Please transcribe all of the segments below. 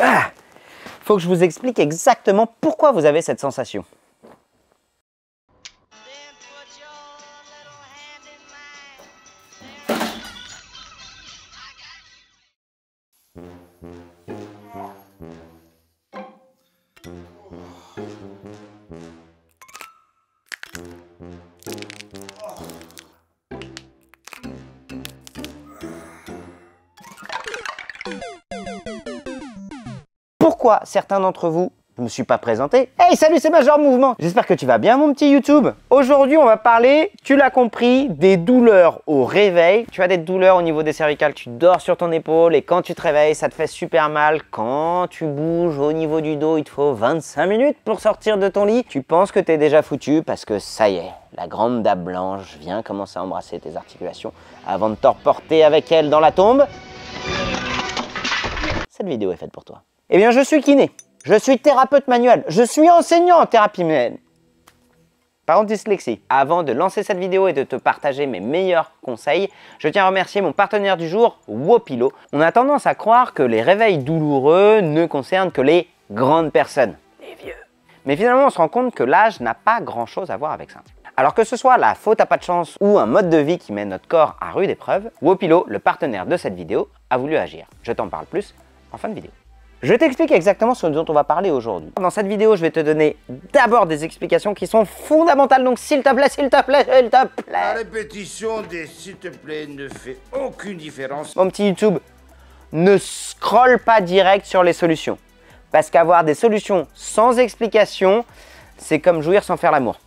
Ah! Faut que je vous explique exactement pourquoi vous avez cette sensation. Pourquoi certains d'entre vous, je me suis pas présenté. Hey, salut, c'est Major Mouvement. J'espère que tu vas bien, mon petit YouTube. Aujourd'hui, on va parler, tu l'as compris, des douleurs au réveil. Tu as des douleurs au niveau des cervicales, tu dors sur ton épaule et quand tu te réveilles, ça te fait super mal. Quand tu bouges au niveau du dos, il te faut 25 minutes pour sortir de ton lit. Tu penses que tu es déjà foutu parce que ça y est, la grande dame blanche vient commencer à embrasser tes articulations avant de te reporter avec elle dans la tombe. Cette vidéo est faite pour toi. Eh bien, je suis kiné, je suis thérapeute manuel, je suis enseignant en thérapie manuelle. Par contre, dyslexie. Avant de lancer cette vidéo et de te partager mes meilleurs conseils, je tiens à remercier mon partenaire du jour, Wopilo. On a tendance à croire que les réveils douloureux ne concernent que les grandes personnes, les vieux. Mais finalement, on se rend compte que l'âge n'a pas grand-chose à voir avec ça. Alors que ce soit la faute à pas de chance ou un mode de vie qui met notre corps à rude épreuve, Wopilo, le partenaire de cette vidéo, a voulu agir. Je t'en parle plus en fin de vidéo. Je t'explique exactement ce dont on va parler aujourd'hui. Dans cette vidéo, je vais te donner d'abord des explications qui sont fondamentales. Donc s'il te plaît, s'il te plaît, s'il te plaît. La répétition des s'il te plaît ne fait aucune différence. Mon petit YouTube, ne scrolle pas direct sur les solutions. Parce qu'avoir des solutions sans explication, c'est comme jouir sans faire l'amour.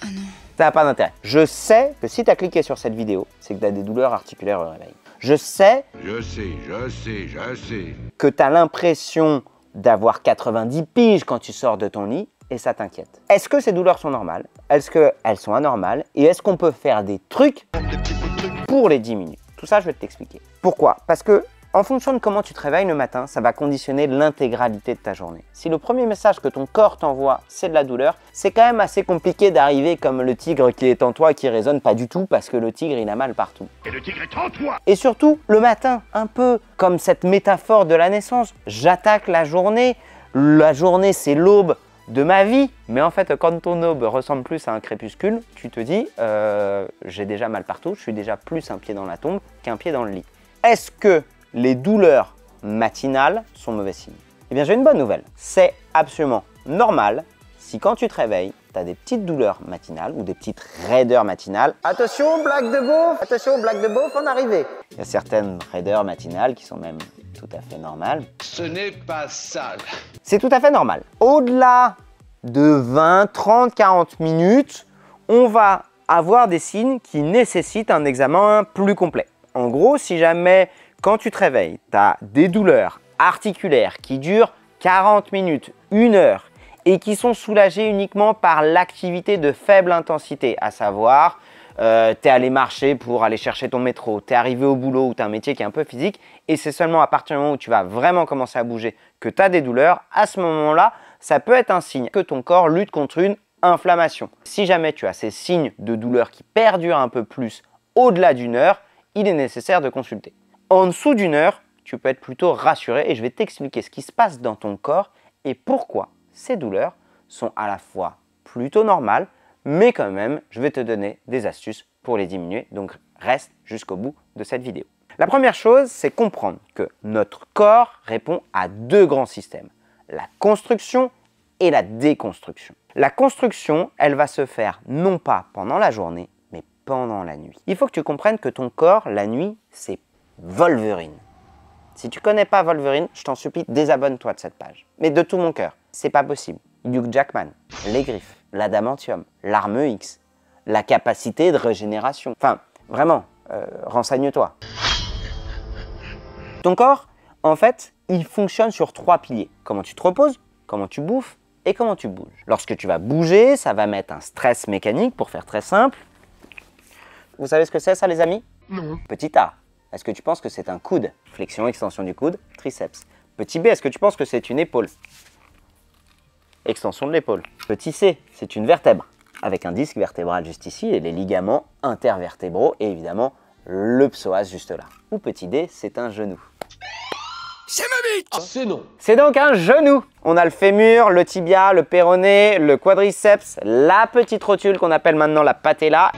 Ah non. Ça n'a pas d'intérêt. Je sais que si tu as cliqué sur cette vidéo, c'est que tu as des douleurs articulaires au réveil. Je sais que tu as l'impression d'avoir 90 piges quand tu sors de ton lit et ça t'inquiète. Est-ce que ces douleurs sont normales? Est-ce qu'elles sont anormales? Et est-ce qu'on peut faire des trucs pour les diminuer? Tout ça, je vais t'expliquer. Pourquoi? Parce que en fonction de comment tu te réveilles le matin, ça va conditionner l'intégralité de ta journée. Si le premier message que ton corps t'envoie, c'est de la douleur, c'est quand même assez compliqué d'arriver comme le tigre qui est en toi et qui résonne pas du tout parce que le tigre, il a mal partout. Et le tigre est en toi. Et surtout, le matin, un peu comme cette métaphore de la naissance. J'attaque la journée c'est l'aube de ma vie. Mais en fait, quand ton aube ressemble plus à un crépuscule, tu te dis, j'ai déjà mal partout, je suis déjà plus un pied dans la tombe qu'un pied dans le lit. Est-ce que les douleurs matinales sont mauvais signes? Eh bien, j'ai une bonne nouvelle. C'est absolument normal si quand tu te réveilles, tu as des petites douleurs matinales ou des petites raideurs matinales. Attention, blague de beauf! Attention, blague de beauf, on est arrivé! Il y a certaines raideurs matinales qui sont même tout à fait normales. Ce n'est pas sale. C'est tout à fait normal. Au-delà de 20, 30, 40 minutes, on va avoir des signes qui nécessitent un examen plus complet. En gros, si jamais quand tu te réveilles, tu as des douleurs articulaires qui durent 40 minutes, 1 heure et qui sont soulagées uniquement par l'activité de faible intensité, à savoir, tu es allé marcher pour aller chercher ton métro, tu es arrivé au boulot où tu as un métier qui est un peu physique et c'est seulement à partir du moment où tu vas vraiment commencer à bouger que tu as des douleurs, à ce moment-là, ça peut être un signe que ton corps lutte contre une inflammation. Si jamais tu as ces signes de douleur qui perdurent un peu plus au-delà d'1 heure, il est nécessaire de consulter. En dessous d'1 heure, tu peux être plutôt rassuré et je vais t'expliquer ce qui se passe dans ton corps et pourquoi ces douleurs sont à la fois plutôt normales, mais quand même, je vais te donner des astuces pour les diminuer. Donc, reste jusqu'au bout de cette vidéo. La première chose, c'est comprendre que notre corps répond à 2 grands systèmes, la construction et la déconstruction. La construction, elle va se faire non pas pendant la journée, mais pendant la nuit. Il faut que tu comprennes que ton corps, la nuit, c'est Wolverine. Si tu connais pas Wolverine, je t'en supplie, désabonne-toi de cette page. Mais de tout mon cœur, c'est pas possible. Hugh Jackman, les griffes, l'adamantium, l'arme X, la capacité de régénération. Enfin, vraiment, renseigne-toi. Ton corps, en fait, il fonctionne sur 3 piliers. Comment tu te reposes, comment tu bouffes et comment tu bouges. Lorsque tu vas bouger, ça va mettre un stress mécanique, pour faire très simple. Vous savez ce que c'est ça, les amis? Non. Petit A. Est-ce que tu penses que c'est un coude? Flexion, extension du coude, triceps. Petit B, est-ce que tu penses que c'est une épaule? Extension de l'épaule. Petit C, c'est une vertèbre, avec un disque vertébral juste ici et les ligaments intervertébraux et évidemment le psoas juste là. Ou petit d, c'est un genou. C'est ma bite! Ah, c'est non. C'est donc un genou. On a le fémur, le tibia, le péroné, le quadriceps, la petite rotule qu'on appelle maintenant la patella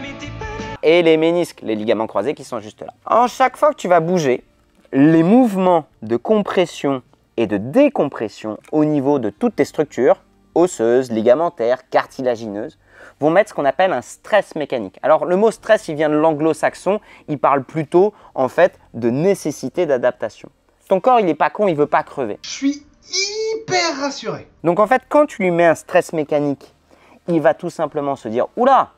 et les ménisques, les ligaments croisés qui sont juste là. En chaque fois que tu vas bouger, les mouvements de compression et de décompression au niveau de toutes tes structures, osseuses, ligamentaires, cartilagineuses, vont mettre ce qu'on appelle un stress mécanique. Alors le mot stress, il vient de l'anglo-saxon, il parle plutôt en fait de nécessité d'adaptation. Ton corps, il n'est pas con, il veut pas crever. Je suis hyper rassuré. Donc en fait, quand tu lui mets un stress mécanique, il va tout simplement se dire « Oula,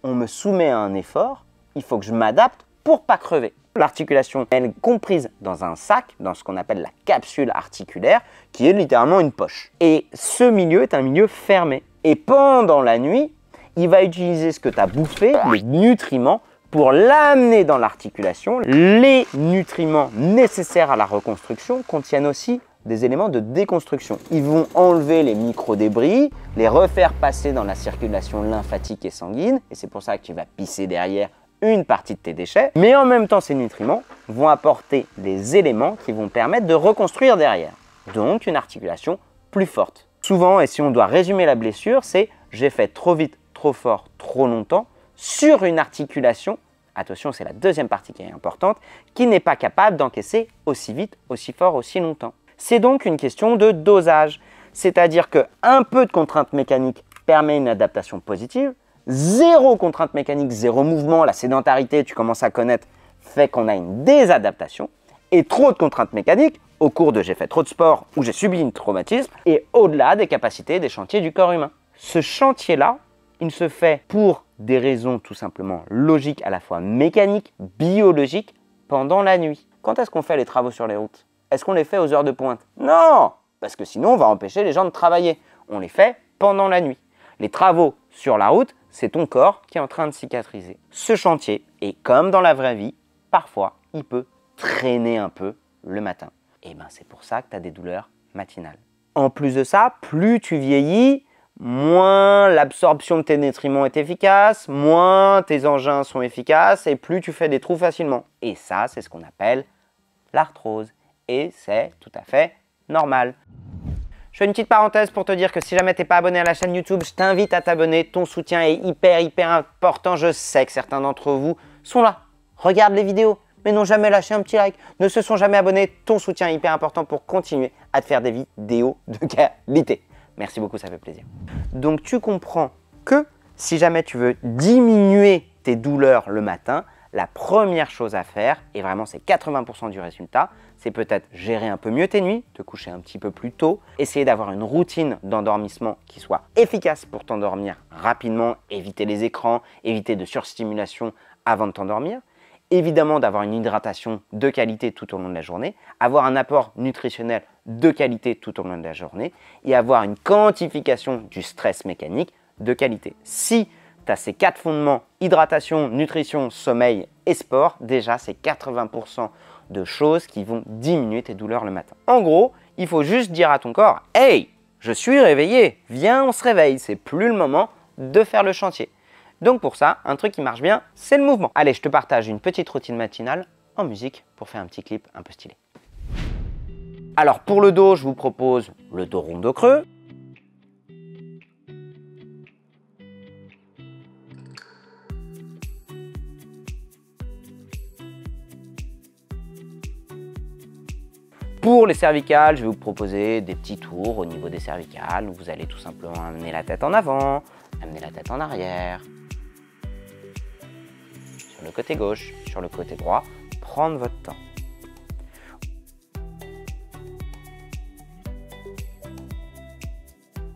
on me soumet à un effort, il faut que je m'adapte pour pas crever ». L'articulation, elle est comprise dans un sac, dans ce qu'on appelle la capsule articulaire, qui est littéralement une poche. Et ce milieu est un milieu fermé. Et pendant la nuit, il va utiliser ce que tu as bouffé, les nutriments, pour l'amener dans l'articulation. Les nutriments nécessaires à la reconstruction contiennent aussi des éléments de déconstruction. Ils vont enlever les micro-débris, les refaire passer dans la circulation lymphatique et sanguine, et c'est pour ça que tu vas pisser derrière une partie de tes déchets. Mais en même temps, ces nutriments vont apporter des éléments qui vont permettre de reconstruire derrière. Donc, une articulation plus forte. Souvent, et si on doit résumer la blessure, c'est « j'ai fait trop vite, trop fort, trop longtemps » sur une articulation, attention, c'est la deuxième partie qui est importante, qui n'est pas capable d'encaisser aussi vite, aussi fort, aussi longtemps. C'est donc une question de dosage, c'est-à-dire qu'un peu de contrainte mécanique permet une adaptation positive, zéro contrainte mécanique, zéro mouvement, la sédentarité, tu commences à connaître, fait qu'on a une désadaptation, et trop de contraintes mécaniques, au cours de j'ai fait trop de sport ou j'ai subi un traumatisme, et au-delà des capacités des chantiers du corps humain. Ce chantier-là, il se fait pour des raisons tout simplement logiques, à la fois mécaniques, biologiques, pendant la nuit. Quand est-ce qu'on fait les travaux sur les routes? Est-ce qu'on les fait aux heures de pointe? Non! Parce que sinon, on va empêcher les gens de travailler. On les fait pendant la nuit. Les travaux sur la route, c'est ton corps qui est en train de cicatriser. Ce chantier, et comme dans la vraie vie, parfois, il peut traîner un peu le matin. Et bien, c'est pour ça que tu as des douleurs matinales. En plus de ça, plus tu vieillis, moins l'absorption de tes nutriments est efficace, moins tes engins sont efficaces et plus tu fais des trous facilement. Et ça, c'est ce qu'on appelle l'arthrose. Et c'est tout à fait normal. Je fais une petite parenthèse pour te dire que si jamais tu n'es pas abonné à la chaîne YouTube, je t'invite à t'abonner. Ton soutien est hyper important. Je sais que certains d'entre vous sont là, regardent les vidéos, mais n'ont jamais lâché un petit like, ne se sont jamais abonnés. Ton soutien est hyper important pour continuer à te faire des vidéos de qualité. Merci beaucoup, ça fait plaisir. Donc tu comprends que si jamais tu veux diminuer tes douleurs le matin, la première chose à faire, et vraiment c'est 80% du résultat, c'est peut-être gérer un peu mieux tes nuits, te coucher un petit peu plus tôt, essayer d'avoir une routine d'endormissement qui soit efficace pour t'endormir rapidement, éviter les écrans, éviter de surstimulation avant de t'endormir, évidemment d'avoir une hydratation de qualité tout au long de la journée, avoir un apport nutritionnel de qualité tout au long de la journée et avoir une quantification du stress mécanique de qualité. Si tu as ces 4 fondements, hydratation, nutrition, sommeil et sport, déjà c'est 80% de choses qui vont diminuer tes douleurs le matin. En gros, il faut juste dire à ton corps « Hey, je suis réveillé, viens on se réveille, c'est plus le moment de faire le chantier ». Donc pour ça, un truc qui marche bien, c'est le mouvement. Allez, je te partage une petite routine matinale en musique pour faire un petit clip un peu stylé. Alors pour le dos, je vous propose le dos rond, dos creux. Pour les cervicales, je vais vous proposer des petits tours au niveau des cervicales où vous allez tout simplement amener la tête en avant, amener la tête en arrière. Sur le côté gauche, sur le côté droit, prendre votre temps.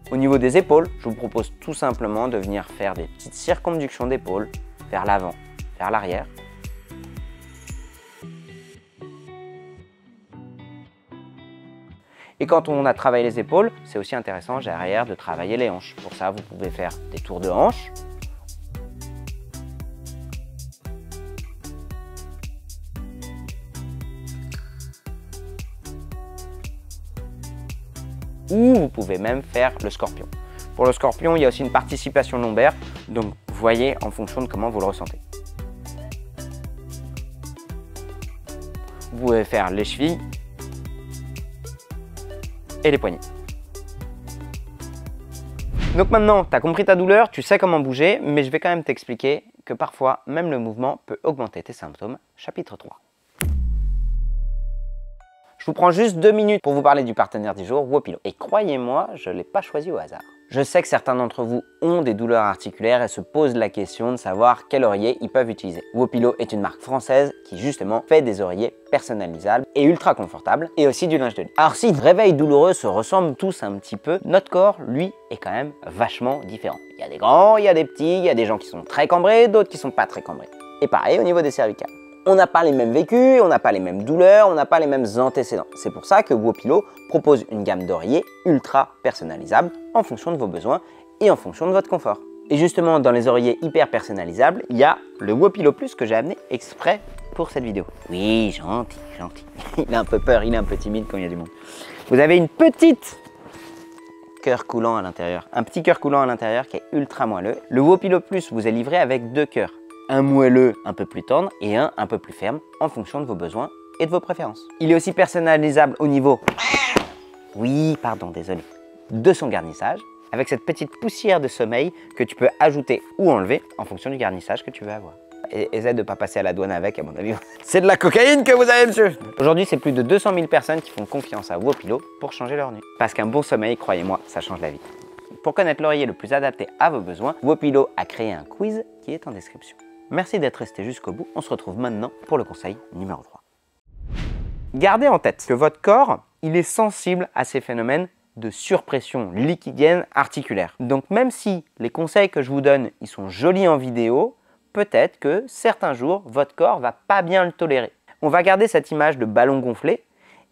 Au niveau des épaules, je vous propose tout simplement de venir faire des petites circonductions d'épaules vers l'avant, vers l'arrière. Et quand on a travaillé les épaules, c'est aussi intéressant derrière de travailler les hanches. Pour ça, vous pouvez faire des tours de hanches. Ou vous pouvez même faire le scorpion. Pour le scorpion, il y a aussi une participation lombaire, donc vous voyez en fonction de comment vous le ressentez. Vous pouvez faire les chevilles et les poignets. Donc maintenant, tu as compris ta douleur, tu sais comment bouger, mais je vais quand même t'expliquer que parfois, même le mouvement peut augmenter tes symptômes. Chapitre 3. Je vous prends juste 2 minutes pour vous parler du partenaire du jour, Wopilo. Et croyez-moi, je ne l'ai pas choisi au hasard. Je sais que certains d'entre vous ont des douleurs articulaires et se posent la question de savoir quel oreiller ils peuvent utiliser. Wopilo est une marque française qui justement fait des oreillers personnalisables et ultra confortables et aussi du linge de lit. Alors si réveils douloureux se ressemblent tous un petit peu, notre corps, lui, est quand même vachement différent. Il y a des grands, il y a des petits, il y a des gens qui sont très cambrés, d'autres qui sont pas très cambrés. Et pareil au niveau des cervicales. On n'a pas les mêmes vécus, on n'a pas les mêmes douleurs, on n'a pas les mêmes antécédents. C'est pour ça que Wopilo propose une gamme d'oreillers ultra personnalisables en fonction de vos besoins et en fonction de votre confort. Et justement, dans les oreillers hyper personnalisables, il y a le Wopilo Plus que j'ai amené exprès pour cette vidéo. Oui, gentil, gentil. Il a un peu peur, il est un peu timide quand il y a du monde. Vous avez une petite cœur coulant à l'intérieur. Un petit cœur coulant à l'intérieur qui est ultra moelleux. Le Wopilo Plus vous est livré avec 2 cœurs. Un moelleux un peu plus tendre et un peu plus ferme en fonction de vos besoins et de vos préférences. Il est aussi personnalisable au niveau, oui, pardon, désolé, de son garnissage avec cette petite poussière de sommeil que tu peux ajouter ou enlever en fonction du garnissage que tu veux avoir. Et essaie de ne pas passer à la douane avec, à mon avis. C'est de la cocaïne que vous avez, monsieur. Aujourd'hui, c'est plus de 200 000 personnes qui font confiance à Wopilo pour changer leur nuit. Parce qu'un bon sommeil, croyez-moi, ça change la vie. Pour connaître l'oreiller le plus adapté à vos besoins, Wopilo a créé un quiz qui est en description. Merci d'être resté jusqu'au bout. On se retrouve maintenant pour le conseil numéro 3. Gardez en tête que votre corps, il est sensible à ces phénomènes de surpression liquidienne articulaire. Donc même si les conseils que je vous donne, ils sont jolis en vidéo, peut-être que certains jours, votre corps va pas bien le tolérer. On va garder cette image de ballon gonflé.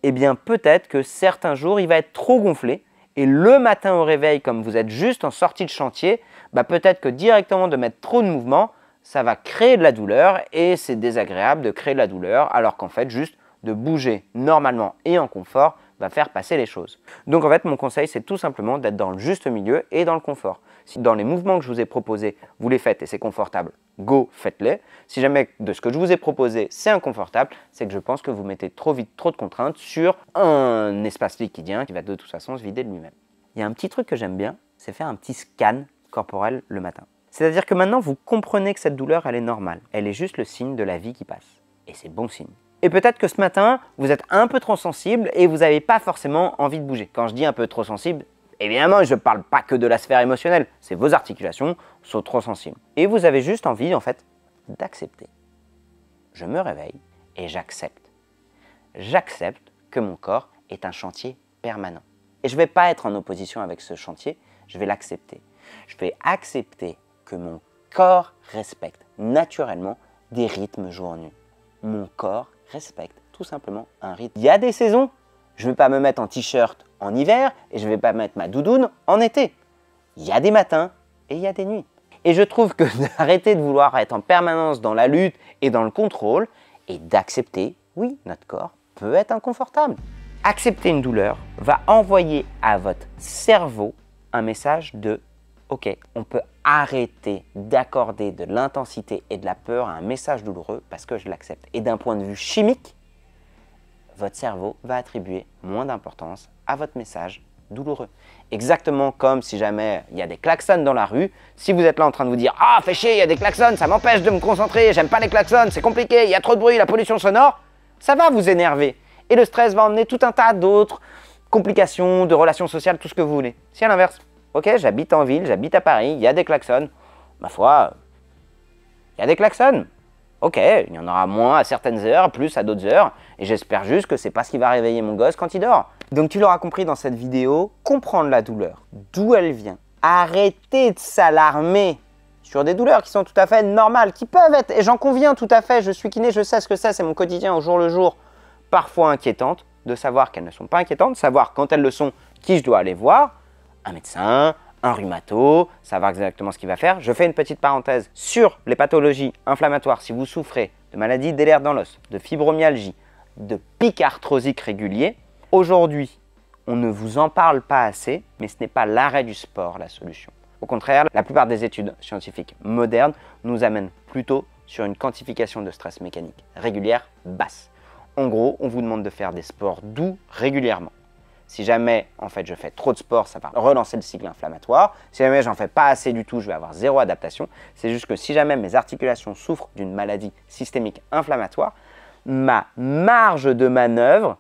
Eh bien peut-être que certains jours, il va être trop gonflé. Et le matin au réveil, comme vous êtes juste en sortie de chantier, peut-être que directement de mettre trop de mouvement, ça va créer de la douleur et c'est désagréable de créer de la douleur alors qu'en fait juste de bouger normalement et en confort va faire passer les choses. Donc en fait mon conseil c'est tout simplement d'être dans le juste milieu et dans le confort. Si dans les mouvements que je vous ai proposés vous les faites et c'est confortable, go faites-les. Si jamais de ce que je vous ai proposé c'est inconfortable, c'est que je pense que vous mettez trop vite trop de contraintes sur un espace liquidien qui va de toute façon se vider de lui-même. Il y a un petit truc que j'aime bien, c'est faire un petit scan corporel le matin. C'est-à-dire que maintenant, vous comprenez que cette douleur, elle est normale. Elle est juste le signe de la vie qui passe. Et c'est bon signe. Et peut-être que ce matin, vous êtes un peu trop sensible et vous n'avez pas forcément envie de bouger. Quand je dis un peu trop sensible, évidemment, je ne parle pas que de la sphère émotionnelle. C'est vos articulations sont trop sensibles. Et vous avez juste envie, en fait, d'accepter. Je me réveille et j'accepte. J'accepte que mon corps est un chantier permanent. Et je ne vais pas être en opposition avec ce chantier, je vais l'accepter. Je vais accepter que mon corps respecte naturellement des rythmes jour-nuit. Mon corps respecte tout simplement un rythme. Il y a des saisons, je ne vais pas me mettre en t-shirt en hiver et je ne vais pas mettre ma doudoune en été. Il y a des matins et il y a des nuits. Et je trouve que d'arrêter de vouloir être en permanence dans la lutte et dans le contrôle et d'accepter, oui, notre corps peut être inconfortable. Accepter une douleur va envoyer à votre cerveau un message de ok, on peut arrêter d'accorder de l'intensité et de la peur à un message douloureux parce que je l'accepte. Et d'un point de vue chimique, votre cerveau va attribuer moins d'importance à votre message douloureux. Exactement comme si jamais il y a des klaxons dans la rue, si vous êtes là en train de vous dire « Ah, fais chier, il y a des klaxons, ça m'empêche de me concentrer, j'aime pas les klaxons, c'est compliqué, il y a trop de bruit, la pollution sonore », ça va vous énerver. Et le stress va emmener tout un tas d'autres complications, de relations sociales, tout ce que vous voulez. Si à l'inverse, ok, j'habite en ville, j'habite à Paris, il y a des klaxons. Ma foi, il y a des klaxons. Ok, il y en aura moins à certaines heures, plus à d'autres heures. Et j'espère juste que c'est pas ce qui va réveiller mon gosse quand il dort. Donc tu l'auras compris dans cette vidéo, comprendre la douleur, d'où elle vient. Arrêtez de s'alarmer sur des douleurs qui sont tout à fait normales, qui peuvent être, et j'en conviens tout à fait, je suis kiné, je sais ce que c'est mon quotidien au jour le jour, parfois inquiétantes, de savoir qu'elles ne sont pas inquiétantes, de savoir quand elles le sont, qui je dois aller voir, un médecin, un rhumato, savoir exactement ce qu'il va faire. Je fais une petite parenthèse sur les pathologies inflammatoires. Si vous souffrez de maladies des lèvres dans l'os, de fibromyalgie, de pic arthrosique régulier, aujourd'hui, on ne vous en parle pas assez, mais ce n'est pas l'arrêt du sport la solution. Au contraire, la plupart des études scientifiques modernes nous amènent plutôt sur une quantification de stress mécanique régulière basse. En gros, on vous demande de faire des sports doux régulièrement. Si jamais, en fait, je fais trop de sport, ça va relancer le cycle inflammatoire. Si jamais j'en fais pas assez du tout, je vais avoir zéro adaptation. C'est juste que si jamais mes articulations souffrent d'une maladie systémique inflammatoire, ma marge de manœuvre,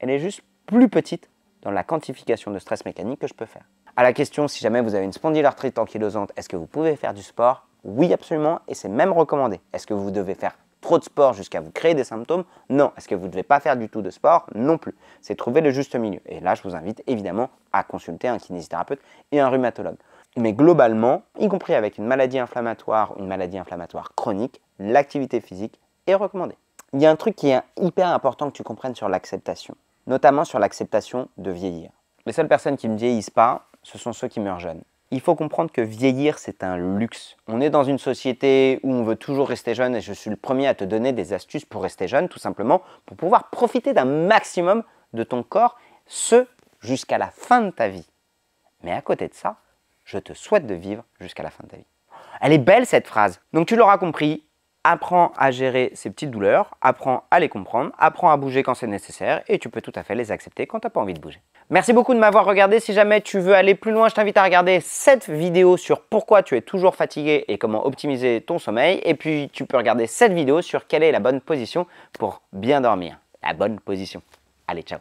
elle est juste plus petite dans la quantification de stress mécanique que je peux faire. À la question, si jamais vous avez une spondylarthrite ankylosante, est-ce que vous pouvez faire du sport? Oui, absolument, et c'est même recommandé. Est-ce que vous devez faire trop de sport jusqu'à vous créer des symptômes? Non. Est-ce que vous ne devez pas faire du tout de sport? Non plus. C'est trouver le juste milieu. Et là, je vous invite évidemment à consulter un kinésithérapeute et un rhumatologue. Mais globalement, y compris avec une maladie inflammatoire chronique, l'activité physique est recommandée. Il y a un truc qui est hyper important que tu comprennes sur l'acceptation, notamment sur l'acceptation de vieillir. Les seules personnes qui ne vieillissent pas, ce sont ceux qui meurent jeunes. Il faut comprendre que vieillir, c'est un luxe. On est dans une société où on veut toujours rester jeune et je suis le premier à te donner des astuces pour rester jeune, tout simplement pour pouvoir profiter d'un maximum de ton corps, ce jusqu'à la fin de ta vie. Mais à côté de ça, je te souhaite de vivre jusqu'à la fin de ta vie. Elle est belle cette phrase. Donc tu l'auras compris, apprends à gérer ces petites douleurs, apprends à les comprendre, apprends à bouger quand c'est nécessaire et tu peux tout à fait les accepter quand tu n'as pas envie de bouger. Merci beaucoup de m'avoir regardé. Si jamais tu veux aller plus loin, je t'invite à regarder cette vidéo sur pourquoi tu es toujours fatigué et comment optimiser ton sommeil. Et puis tu peux regarder cette vidéo sur quelle est la bonne position pour bien dormir. La bonne position. Allez, ciao.